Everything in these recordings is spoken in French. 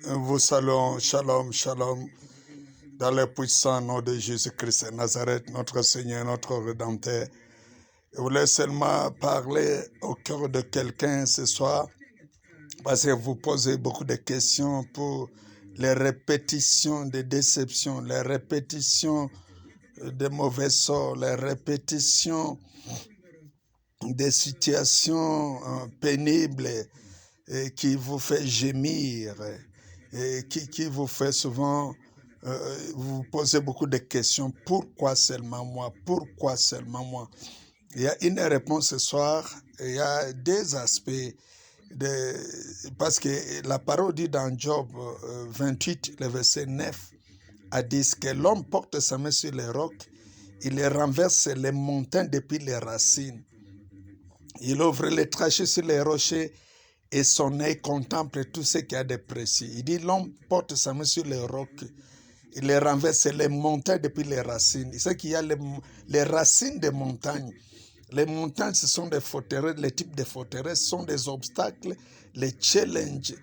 Vous saluons, shalom, shalom, dans le puissant nom de Jésus-Christ de Nazareth, notre Seigneur, notre Rédempteur. Je voulais seulement parler au cœur de quelqu'un ce soir, parce que vous posez beaucoup de questions pour les répétitions des déceptions, les répétitions des mauvais sorts, les répétitions des situations pénibles et qui vous fait gémir et qui vous fait souvent vous posez beaucoup de questions. Pourquoi seulement moi? Pourquoi seulement moi? Il y a une réponse ce soir. Il y a des aspects parce que la parole dit dans Job 28, le verset 9 à 10 que l'homme porte sa main sur les rocs, il les renverse les montagnes depuis les racines. Il ouvre les trachées sur les rochers et son œil contemple tout ce qu'il y a de précieux. Il dit l'homme porte sa main sur les rocs, il les renverse les montagnes depuis les racines. Il sait qu'il y a les racines des montagnes. Les montagnes, ce sont des forteresses, les types de forteresses sont des obstacles, les challenges,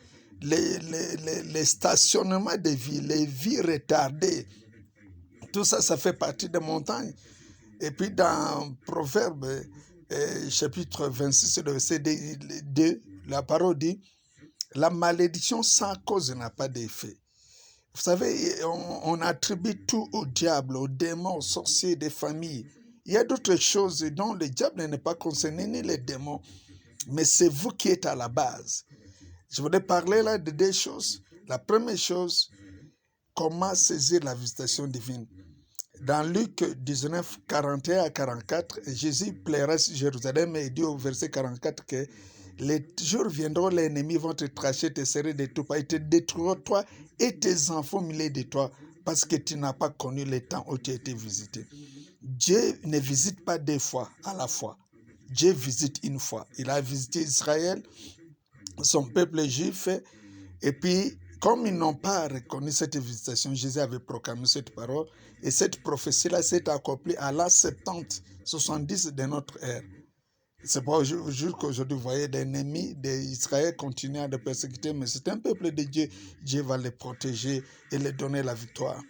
les stationnements de vie, les vies retardées. Tout ça, ça fait partie des montagnes. Et puis dans Proverbe, chapitre 26, le verset 2, la parole dit, la malédiction sans cause n'a pas d'effet. Vous savez, on attribue tout au diable, aux démons, aux sorciers des familles. Il y a d'autres choses dont le diable n'est pas concerné, ni les démons. Mais c'est vous qui êtes à la base. Je voudrais parler là de deux choses. La première chose, comment saisir la visitation divine. Dans Luc 19, 41 à 44, Jésus plaira sur Jérusalem et il dit au verset 44 que les jours viendront, les ennemis vont te tracher, te serrer de tout pas, et te détruire toi et tes enfants milliers de toi, parce que tu n'as pas connu le temps où tu as été visité. Dieu ne visite pas deux fois à la fois. Dieu visite une fois. Il a visité Israël, son peuple juif, et puis comme ils n'ont pas reconnu cette visitation, Jésus avait proclamé cette parole, et cette prophétie-là s'est accomplie à l'an 70, 70 de notre ère. C'est pas qu'aujourd'hui, vous voyez, l'ennemi d'Israël continue à le persécuter, mais c'est un peuple de Dieu. Dieu va les protéger et les donner la victoire.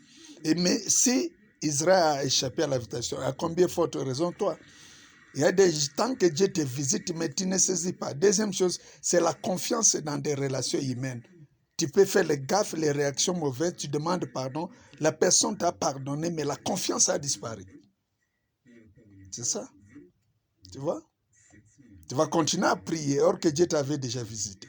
Mais si Israël a échappé à la visitation, à combien forte raison toi? Il y a des temps que Dieu te visite, mais tu ne saisis pas. Deuxième chose, c'est la confiance dans des relations humaines. Tu peux faire les gaffes, les réactions mauvaises, tu demandes pardon, la personne t'a pardonné, mais la confiance a disparu. C'est ça. Tu vois? Tu vas continuer à prier, or que Dieu t'avait déjà visité.